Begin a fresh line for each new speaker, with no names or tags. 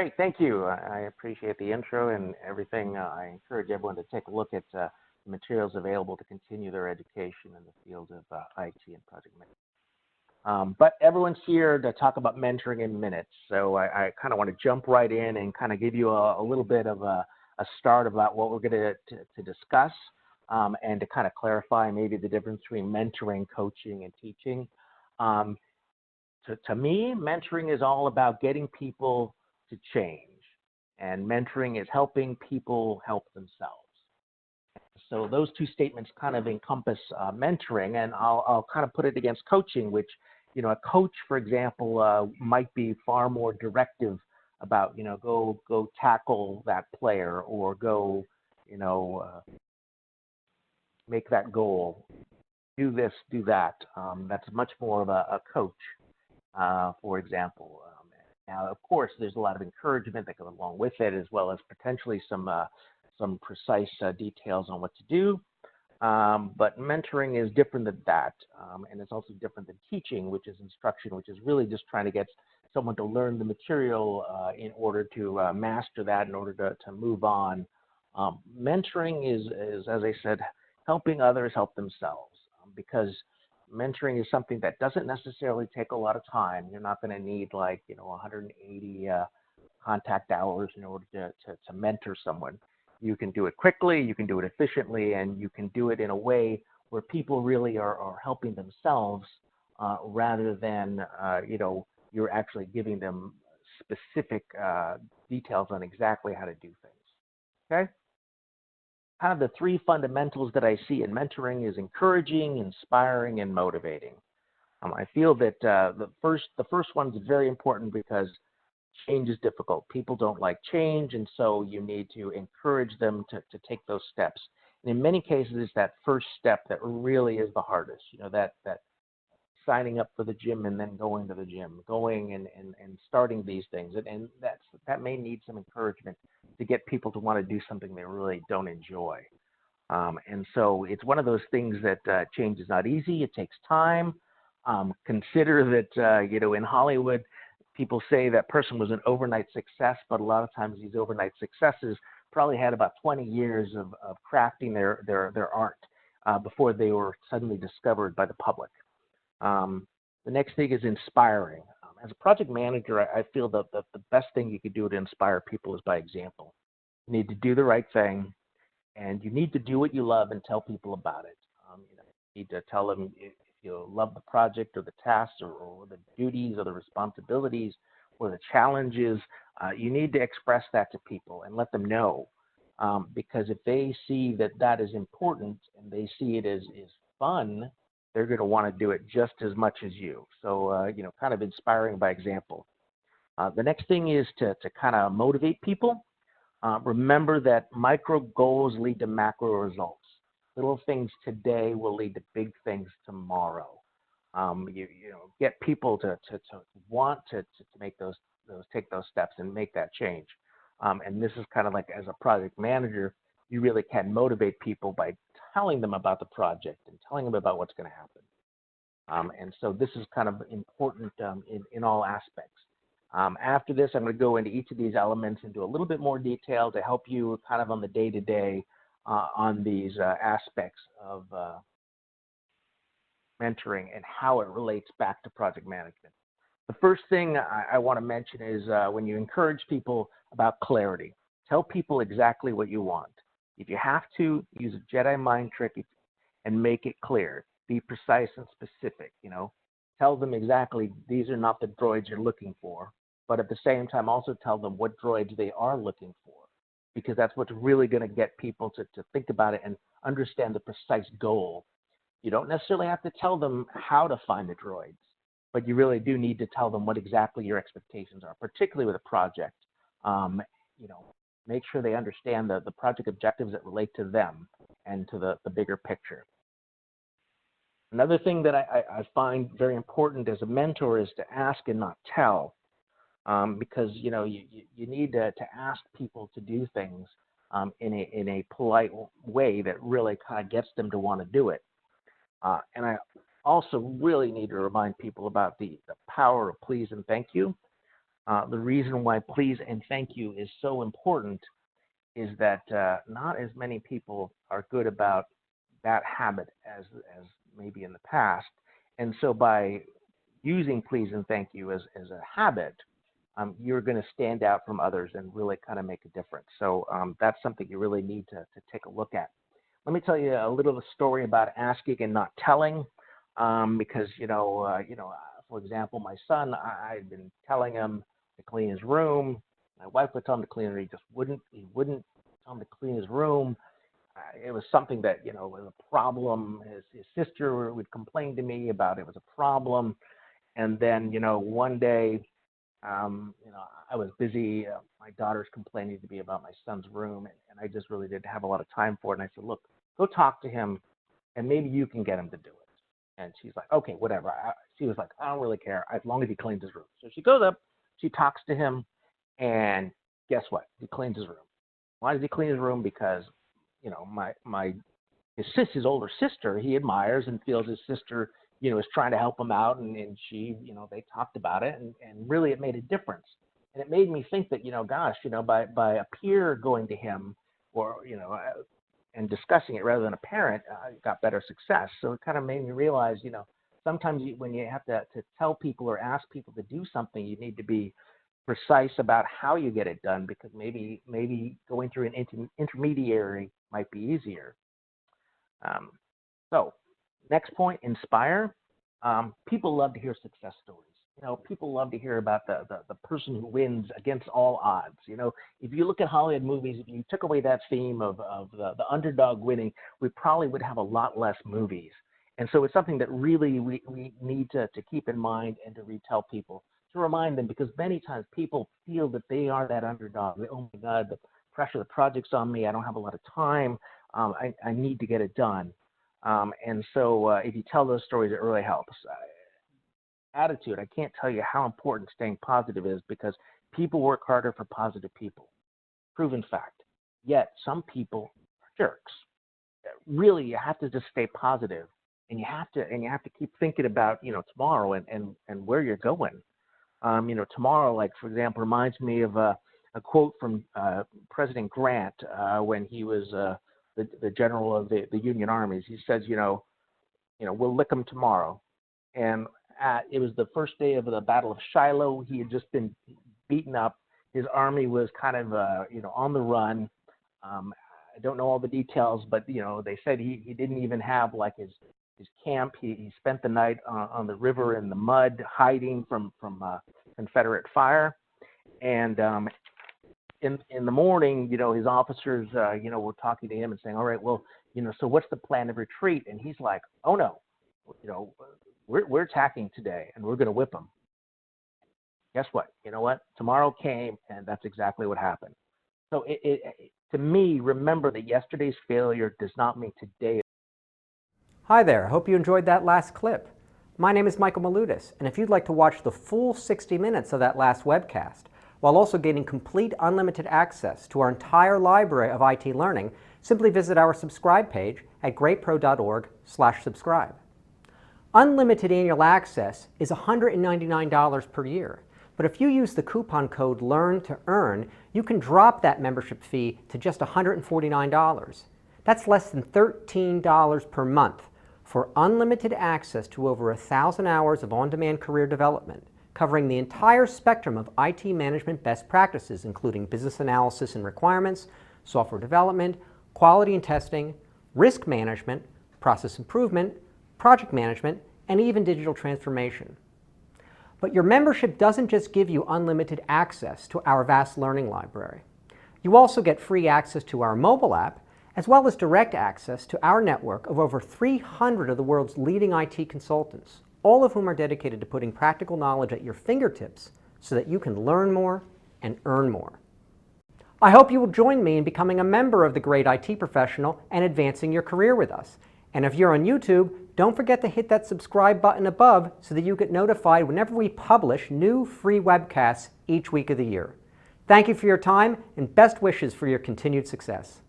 Great, thank you. I appreciate the intro and everything. I encourage everyone to take a look at the materials available to continue their education in the field of IT and project management. But everyone's here to talk about mentoring in minutes, so I kind of want to jump right in and kind of give you a little bit of a start about what we're going to discuss, and to kind of clarify maybe the difference between mentoring, coaching, and teaching. Um, to me, mentoring is all about getting people to change, and mentoring is helping people help themselves. So those two statements kind of encompass mentoring, and I'll kind of put it against coaching, which, a coach, for example, might be far more directive about, go tackle that player, or go, make that goal, do this, do that. That's much more of a coach, for example. Now, of course, there's a lot of encouragement that goes along with it, as well as potentially some precise details on what to do. But mentoring is different than that, and it's also different than teaching, which is instruction, which is really just trying to get someone to learn the material in order to master that, in order to move on. Mentoring is, as I said, helping others help themselves, because mentoring is something that doesn't necessarily take a lot of time. You're not going to need 180 contact hours in order to mentor someone. You can do it quickly, you can do it efficiently, and you can do it in a way where people really are helping themselves, rather than, you're actually giving them specific details on exactly how to do things. Okay? Kind of the three fundamentals that I see in mentoring is encouraging, inspiring, and motivating. I feel that the first one is very important, because change is difficult. People don't like change, and so you need to encourage them to take those steps. And in many cases, it's that first step that really is the hardest. That signing up for the gym and then going to the gym, going and starting these things, and that may need some encouragement to get people to want to do something they really don't enjoy. And so it's one of those things that change is not easy. It takes time. Consider that, in Hollywood, people say that person was an overnight success, but a lot of times these overnight successes probably had about 20 years of crafting their art before they were suddenly discovered by the public. The next thing is inspiring. As a project manager, I feel that the best thing you could do to inspire people is by example. You need to do the right thing, and you need to do what you love and tell people about it. You need to tell them if you love the project or the tasks or the duties or the responsibilities or the challenges. You need to express that to people and let them know, because if they see that is important and they see it as fun, they're going to want to do it just as much as you. So, kind of inspiring by example. The next thing is to kind of motivate people. Remember that micro goals lead to macro results. Little things today will lead to big things tomorrow. Get people to want to make take those steps and make that change. And this is kind of like, as a project manager, you really can motivate people by telling them about the project and telling them about what's going to happen. And so this is kind of important in all aspects. After this, I'm going to go into each of these elements into a little bit more detail to help you kind of on the day-to-day on these aspects of mentoring and how it relates back to project management. The first thing I want to mention is when you encourage people about clarity. Tell people exactly what you want. If you have to, use a Jedi mind trick and make it clear. Be precise and specific. Tell them exactly these are not the droids you're looking for, but at the same time also tell them what droids they are looking for, because that's what's really going to get people to think about it and understand the precise goal. You don't necessarily have to tell them how to find the droids, but you really do need to tell them what exactly your expectations are, particularly with a project. Make sure they understand the project objectives that relate to them and to the bigger picture. Another thing that I find very important as a mentor is to ask and not tell, because you need to ask people to do things in a polite way that really kind of gets them to want to do it. And I also really need to remind people about the power of please and thank you. The reason why please and thank you is so important is that not as many people are good about that habit as maybe in the past. And so by using please and thank you as a habit, you're going to stand out from others and really kind of make a difference. So that's something you really need to take a look at. Let me tell you a little story about asking and not telling, because for example, my son, I'd been telling him to clean his room. My wife would tell him to clean it. He just wouldn't. He wouldn't tell him to clean his room. It was something that was a problem. His sister would complain to me about it was a problem, and then one day, I was busy. My daughter's complaining to me about my son's room, and I just really didn't have a lot of time for it. And I said, look, go talk to him, and maybe you can get him to do it. And she's like, okay, whatever. She was like, I don't really care as long as he cleans his room. So she goes up, she talks to him, and guess what? He cleans his room. Why does he clean his room? Because his older sister, he admires and feels his sister is trying to help him out, and she, they talked about it, and really it made a difference. And it made me think that, gosh, by a peer going to him or, and discussing it rather than a parent, got better success. So it kind of made me realize, sometimes when you have to tell people or ask people to do something, you need to be precise about how you get it done, because maybe going through an intermediary might be easier. So next point, inspire. People love to hear success stories. People love to hear about the person who wins against all odds. If you look at Hollywood movies, if you took away that theme of the underdog winning, we probably would have a lot less movies. And so it's something that really we need to keep in mind and to retell people, to remind them, because many times people feel that they are that underdog. Oh my God, the pressure, the project's on me. I don't have a lot of time. I need to get it done. And so if you tell those stories, it really helps. Attitude, I can't tell you how important staying positive is, because people work harder for positive people. Proven fact. Yet some people are jerks. Really, you have to just stay positive, and you have to keep thinking about tomorrow and where you're going. Tomorrow, like for example, reminds me of a quote from President Grant when he was the general of the Union armies. He says, we'll lick them tomorrow. And it was the first day of the Battle of Shiloh. He had just been beaten up. His army was kind of, on the run. I don't know all the details, but, they said he didn't even have like his camp. He spent the night on the river in the mud, hiding from Confederate fire. And in the morning, his officers, were talking to him and saying, all right, well, so what's the plan of retreat? And he's like, oh no, we're attacking today, and we're going to whip them. Guess what? You know what? Tomorrow came, and that's exactly what happened. So to me, remember that yesterday's failure does not mean today.
Hi there, I hope you enjoyed that last clip. My name is Michael Maludis, and if you'd like to watch the full 60 minutes of that last webcast, while also gaining complete unlimited access to our entire library of IT learning, simply visit our subscribe page at greatpro.org/subscribe. Unlimited annual access is $199 per year, but if you use the coupon code LEARN2EARN, you can drop that membership fee to just $149. That's less than $13 per month for unlimited access to over 1,000 hours of on-demand career development, covering the entire spectrum of IT management best practices, including business analysis and requirements, software development, quality and testing, risk management, process improvement, project management, and even digital transformation. But your membership doesn't just give you unlimited access to our vast learning library. You also get free access to our mobile app, as well as direct access to our network of over 300 of the world's leading IT consultants, all of whom are dedicated to putting practical knowledge at your fingertips so that you can learn more and earn more. I hope you will join me in becoming a member of the Great IT Professional and advancing your career with us. And if you're on YouTube, don't forget to hit that subscribe button above so that you get notified whenever we publish new free webcasts each week of the year. Thank you for your time, and best wishes for your continued success.